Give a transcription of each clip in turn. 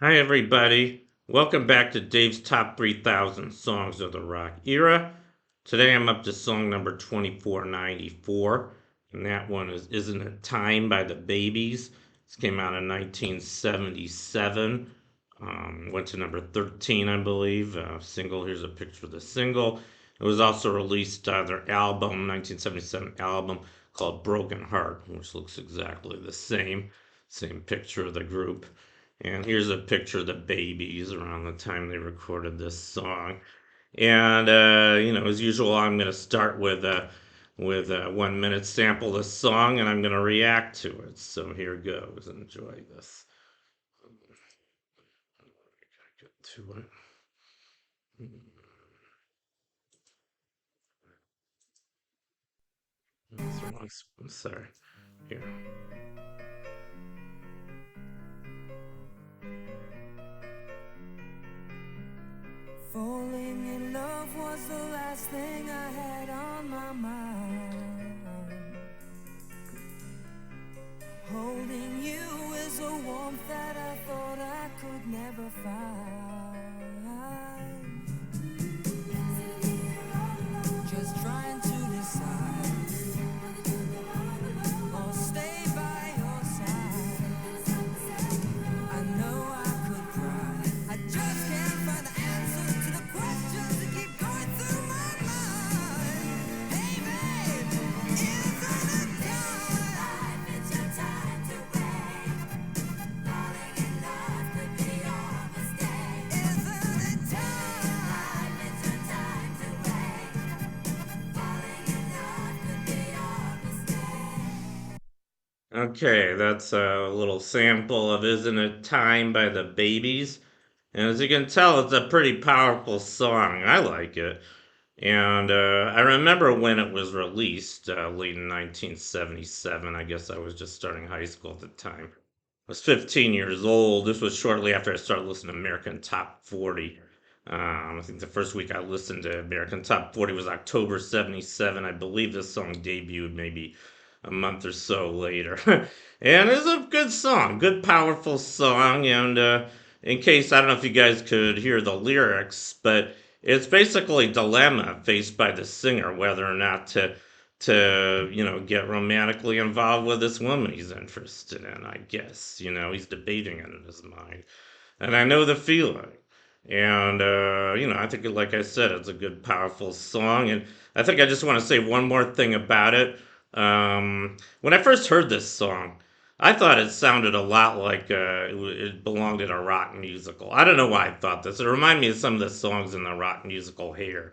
Hi, everybody. Welcome back to Dave's Top 3,000 Songs of the Rock Era. Today I'm up to song number 2494, and that one is Isn't It Time by the Babies. This came out in 1977. Went to number 13, I believe. Single, here's a picture of the single. It was also released their album, 1977 album called Broken Heart, which looks exactly the same. Same picture of the group. And here's a picture of the babies around the time they recorded this song. And as usual, I'm going to start with a 1 minute sample of the song, and I'm going to react to it. So here goes. Enjoy this. Get to it. I'm sorry. Here. Falling in love was the last thing I had on my mind. Holding you is a warmth that I thought I could never find. Just trying to decide or stay by your side. I know I could cry. I just can't find the answers to the questions that keep going through my mind. Hey babe, isn't it time? It's your time to wait. Falling in love could be your mistake. Isn't it time? It's your time to wait. Falling in love could be your mistake. Okay, that's a little sample of Isn't It Time by the Babies. And as you can tell, it's a pretty powerful song. I like it. And I remember when it was released, late in 1977. I guess I was just starting high school at the time. I was 15 years old. This was shortly after I started listening to American Top 40. I think the first week I listened to American Top 40 was October 77. I believe this song debuted maybe a month or so later. And it's a good song, good, powerful song. And in case, I don't know if you guys could hear the lyrics, but it's basically a dilemma faced by the singer whether or not to get romantically involved with this woman he's interested in. I guess he's debating it in his mind, and I know the feeling. And I think, like I said, it's a good, powerful song. And I think I just want to say one more thing about it. When I first heard this song, I thought it sounded a lot like it belonged in a rock musical. I don't know why I thought this. It reminded me of some of the songs in the rock musical Hair,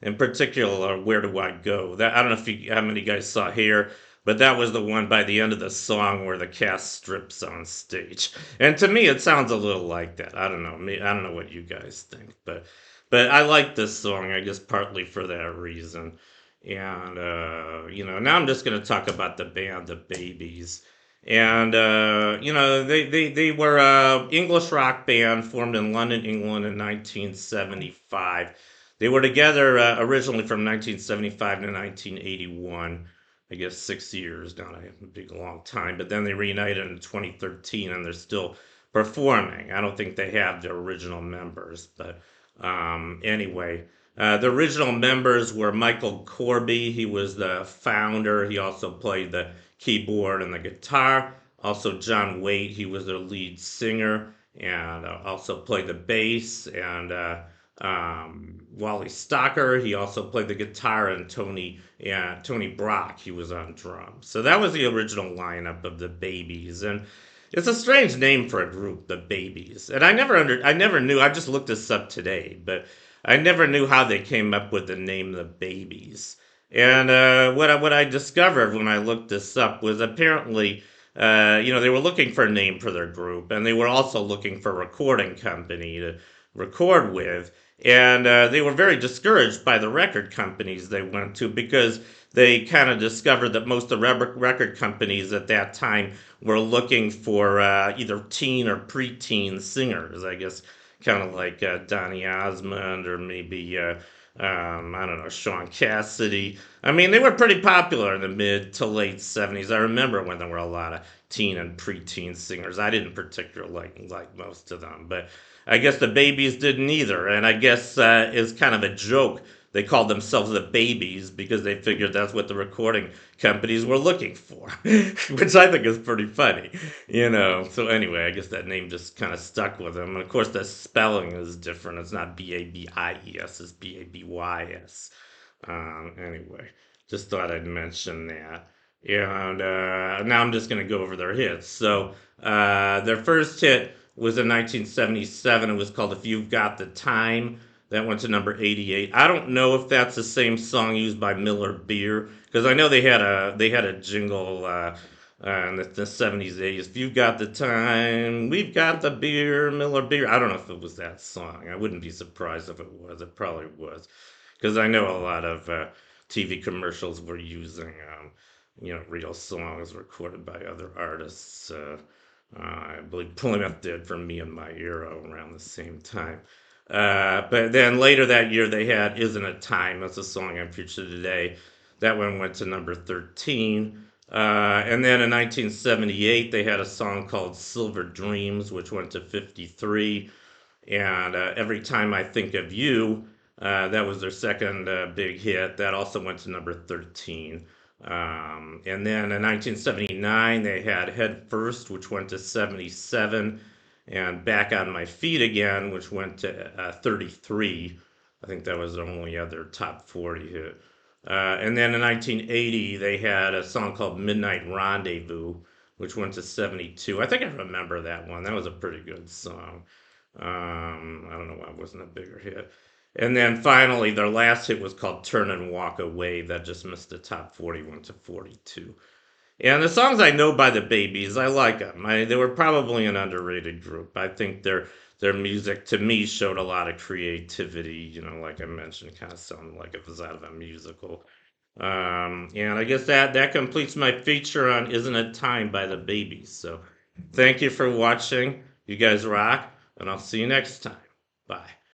in particular, Where Do I Go? That I don't know how many guys saw Hair, but that was the one by the end of the song where the cast strips on stage. And to me, it sounds a little like that. I don't know. I don't know what you guys think, but I like this song. I guess partly for that reason. And now I'm just gonna talk about the band, the Babies. And they were a English rock band formed in London, England in 1975. They were together originally from 1975 to 1981. I guess 6 years, not a big long time. But then they reunited in 2013, and they're still performing. I don't think they have their original members, but anyway, the original members were Michael Corby. He was the founder. He also played the keyboard and the guitar. Also, John Waite. He was their lead singer and also played the bass. And Wally Stocker. He also played the guitar, and Tony Brock. He was on drums. So that was the original lineup of the Babies, and it's a strange name for a group, the Babies. And I never knew. I just looked this up today, but I never knew how they came up with the name the Babies. And what I discovered when I looked this up was apparently. They were looking for a name for their group, and they were also looking for a recording company to record with. And they were very discouraged by the record companies they went to because they kind of discovered that most of the record companies at that time were looking for either teen or preteen singers, I guess, kind of like Donny Osmond or maybe I don't know, Sean Cassidy. I mean, they were pretty popular in the mid to late 70s. I remember when there were a lot of teen and preteen singers. I didn't particularly like most of them, but I guess the Babies didn't either. And I guess it's kind of a joke. They called themselves the Babies because they figured that's what the recording companies were looking for, which I think is pretty funny, you know. So anyway, I guess that name just kind of stuck with them. And of course, the spelling is different. It's not Babies, it's Babys. Anyway, just thought I'd mention that. And now I'm just going to go over their hits. So their first hit was in 1977. It was called If You've Got the Time. That went to number 88. I don't know if that's the same song used by Miller Beer because I know they had a jingle in the 70s, 80s. If you've got the time, we've got the beer, Miller Beer. I don't know if it was that song. I wouldn't be surprised if it was. It probably was because I know a lot of TV commercials were using real songs recorded by other artists. I believe Plymouth did for Me and My Hero around the same time. But then later that year they had Isn't It Time? That's a song I featured today. That one went to number 13. And then in 1978 they had a song called Silver Dreams, which went to 53. And Every Time I Think of You, that was their second big hit. That also went to number 13. And then in 1979, they had Head First, which went to 77, and Back on My Feet Again, which went to 33. I think that was their only other top 40 hit. And then in 1980, they had a song called Midnight Rendezvous, which went to 72. I think I remember that one. That was a pretty good song. I don't know why it wasn't a bigger hit. And then finally, their last hit was called Turn and Walk Away. That just missed the top 40, went to 42. And the songs I know by the Babies, I like them. They were probably an underrated group. I think their music to me showed a lot of creativity. You know, like I mentioned, kind of sounded like it was out of a musical. And I guess that completes my feature on Isn't It Time by the Babies. So thank you for watching. You guys rock, and I'll see you next time. Bye.